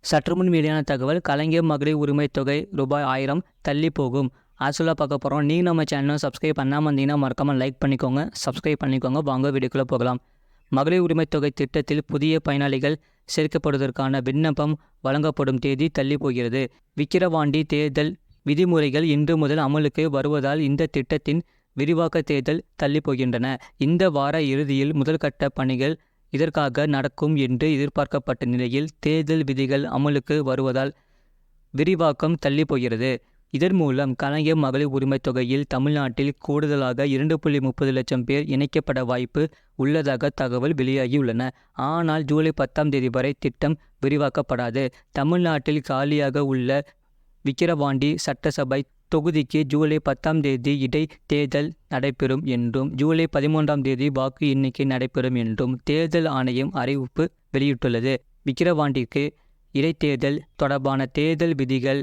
சற்றுமுன் வெளியான தகவல், கலைஞர் மகளிர் உரிமை தொகை ரூபாய் 1000 தள்ளி போகும். ஆக்சுவலாக பார்க்க போகிறோம். நீங்கள் நம்ம சேனலும் சப்ஸ்கிரைப் பண்ணாமல் இருந்தீங்கன்னா மறக்காமல் லைக் பண்ணிக்கோங்க, சப்ஸ்கிரைப் பண்ணிக்கோங்க. வாங்க வீடியோக்குள்ளே போகலாம். மகளிர் உரிமை தொகை திட்டத்தில் புதிய பயனாளிகள் சேர்க்கப்படுவதற்கான விண்ணப்பம் வழங்கப்படும் தேதி தள்ளி போகிறது. விக்கிரவாண்டி தேர்தல் விதிமுறைகள் இன்று முதல் அமலுக்கு வருவதால் இந்த திட்டத்தின் விரிவாக்க தேர்தல் தள்ளி போகின்றன. இந்த வார இறுதியில் முதல்கட்ட பணிகள் இதற்காக நடக்கும் என்று எதிர்பார்க்கப்பட்ட நிலையில் தேர்தல் விதிகள் அமலுக்கு வருவதால் விரிவாக்கம் தள்ளி போகிறது. இதன் மூலம் கலைஞர் மகளிர் உரிமை தொகையில் தமிழ்நாட்டில் கூடுதலாக 2.30 லட்சம் பேர் இணைக்கப்பட வாய்ப்பு உள்ளதாக தகவல் வெளியாகியுள்ளன. ஆனால் ஜூலை 10 வரை திட்டம் விரிவாக்கப்படாது. தமிழ்நாட்டில் காலியாக உள்ள விக்கிரவாண்டி சட்டசபை தொகுதிக்கு ஜூலை 10 இடை தேர்தல் நடைபெறும் என்றும் ஜூலை 13 வாக்கு எண்ணிக்கை நடைபெறும் என்றும் தேர்தல் ஆணையம் அறிவிப்பு வெளியிட்டுள்ளது. விக்கிரவாண்டிக்கு இடைத்தேர்தல் தொடர்பான தேர்தல் விதிகள்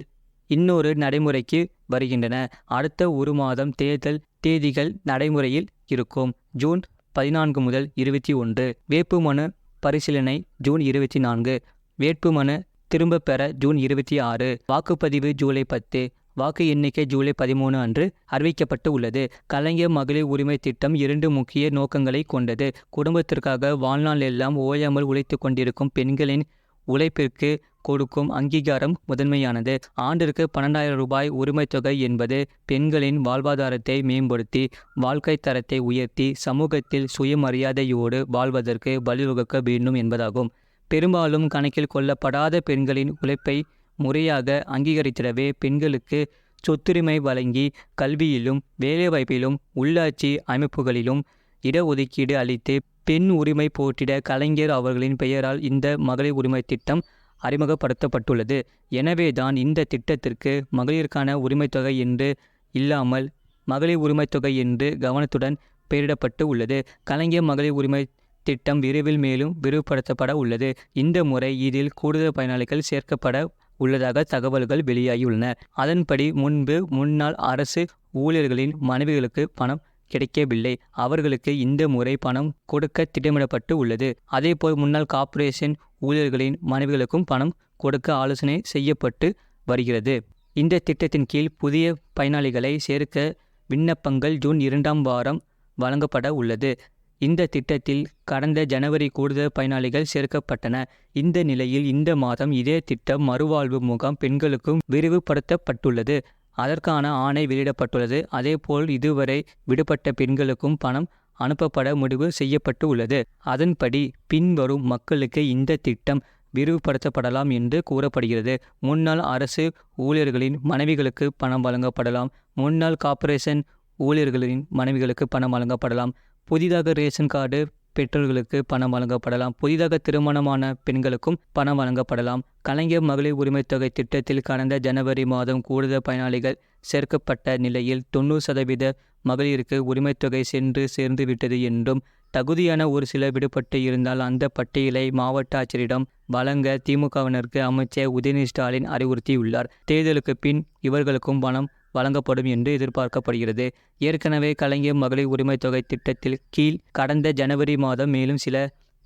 இன்னொரு நடைமுறைக்கு வருகின்றன. அடுத்த ஒரு மாதம் தேர்தல் தேதிகள் நடைமுறையில் இருக்கும். ஜூன் 14 முதல் 21. வேட்புமனு பரிசீலனை ஜூன் 24. வேட்புமனு திரும்ப பெற ஜூன் 26. வாக்குப்பதிவு ஜூலை 10. வாக்கு எண்ணிக்கை ஜூலை 13 அன்று அறிவிக்கப்பட்டு உள்ளது. கலைஞர் மகளிர் உரிமை திட்டம் 2 முக்கிய நோக்கங்களை கொண்டது. குடும்பத்திற்காக வாழ்நாள் எல்லாம் ஓயாமல் உழைத்து கொண்டிருக்கும் பெண்களின் உழைப்பிற்கு கொடுக்கும் அங்கீகாரம் முதன்மையானது. ஆண்டிற்கு 12,000 ரூபாய் உரிமை தொகை என்பது பெண்களின் வாழ்வாதாரத்தை மேம்படுத்தி வாழ்க்கை தரத்தை உயர்த்தி சமூகத்தில் சுயமரியாதையோடு வாழ்வதற்கு வழிவகுக்க வேண்டும் என்பதாகும். பெரும்பாலும் கணக்கில் கொள்ளப்படாத பெண்களின் உழைப்பை முறையாக அங்கீகரித்திடவே பெண்களுக்கு சொத்துரிமை வழங்கி கல்வியிலும் வேலைவாய்ப்பிலும் உள்ளாட்சி அமைப்புகளிலும் இடஒதுக்கீடு அளித்து பெண் உரிமை போற்றிட கலைஞர் அவர்களின் பெயரால் இந்த மகளிர் உரிமை திட்டம் அறிமுகப்படுத்தப்பட்டுள்ளது. எனவேதான் இந்த திட்டத்திற்கு மகளிருக்கான உரிமை தொகை என்று இல்லாமல் மகளிர் உரிமை தொகை என்று கவனத்துடன் பெயரிடப்பட்டு உள்ளது. கலைஞர் மகளிர் உரிமை திட்டம் விரைவில் மேலும் விரிவுபடுத்தப்பட உள்ளது. இந்த முறை இதில் கூடுதல் பயனாளிகள் சேர்க்கப்பட உள்ளதாக தகவல்கள் வெளியாகியுள்ளன. அதன்படி முன்பு முன்னாள் அரசு ஊழியர்களின் மனைவிகளுக்கு பணம் கிடைக்கவில்லை. அவர்களுக்கு இந்த முறை பணம் கொடுக்க திட்டமிடப்பட்டு உள்ளது. அதேபோல் முன்னாள் கார்ப்பரேஷன் ஊழியர்களின் மனைவிகளுக்கும் பணம் கொடுக்க ஆலோசனை செய்யப்பட்டு வருகிறது. இந்த திட்டத்தின் கீழ் புதிய பயனாளிகளை சேர்க்க விண்ணப்பங்கள் ஜூன் 2ஆம் வாரம் வழங்கப்பட உள்ளது. இந்த திட்டத்தில் கடந்த ஜனவரி கூடுதல் பயனாளிகள் சேர்க்கப்பட்டன. இந்த நிலையில் இந்த மாதம் இதே திட்டம் மறுவாழ்வு முகாம் பெண்களுக்கும் விரிவுபடுத்தப்பட்டுள்ளது. அதற்கான ஆணை வெளியிடப்பட்டுள்ளது. அதேபோல் இதுவரை விடுபட்ட பெண்களுக்கும் பணம் அனுப்பப்பட முடிவு செய்யப்பட்டு உள்ளது. அதன்படி பின்வரும் மக்களுக்கு இந்த திட்டம் விரிவுபடுத்தப்படலாம் என்று கூறப்படுகிறது. முன்னாள் அரசு ஊழியர்களின் மனைவிகளுக்கு பணம் வழங்கப்படலாம். முன்னாள் கார்ப்பரேஷன் ஊழியர்களின் மனைவிகளுக்கு பணம் வழங்கப்படலாம். புதிதாக ரேஷன் கார்டு பெற்றோர்களுக்கு பணம் வழங்கப்படலாம். புதிதாக திருமணமான பெண்களுக்கும் பணம் வழங்கப்படலாம். கலைஞர் மகளிர் உரிமை தொகை திட்டத்தில் கடந்த ஜனவரி மாதம் கூடுதல் பயனாளிகள் சேர்க்கப்பட்ட நிலையில் 90% மகளிருக்கு உரிமை தொகை சேர்ந்து விட்டது என்றும் தகுதியான ஒரு சிலர் விடுபட்டு இருந்தால் அந்த பட்டியலை மாவட்ட ஆட்சியரிடம் வழங்க திமுகவினருக்கு அமைச்சர் உதயநிதி ஸ்டாலின் அறிவுறுத்தியுள்ளார். தேர்தலுக்கு பின் இவர்களுக்கும் பணம் வழங்கப்படும் என்று எதிர்பார்க்கப்படுகிறது. ஏற்கனவே கலைஞர் மகளிர் உரிமை தொகை திட்டத்தில் கீழ் கடந்த ஜனவரி மாதம் மேலும் சில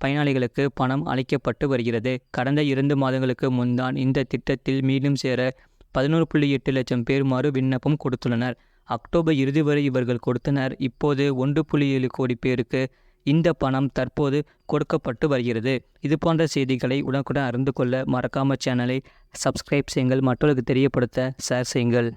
பயனாளிகளுக்கு பணம் அளிக்கப்பட்டு வருகிறது. கடந்த 2 மாதங்களுக்கு முன்தான் இந்த திட்டத்தில் மீண்டும் சேர 11.8 லட்சம் பேர் மறு விண்ணப்பம் கொடுத்துள்ளனர். அக்டோபர் இறுதி வரை இவர்கள் கொடுத்தனர். இப்போது 1.7 கோடி பேருக்கு இந்த பணம் தற்போது கொடுக்கப்பட்டு வருகிறது. இது போன்ற செய்திகளை உடனுக்குடன் அறிந்து கொள்ள மறக்காம சேனலை சப்ஸ்கிரைப் செய்யுங்கள். மற்றவர்களுக்கு தெரியப்படுத்த ஷேர் செய்யுங்கள்.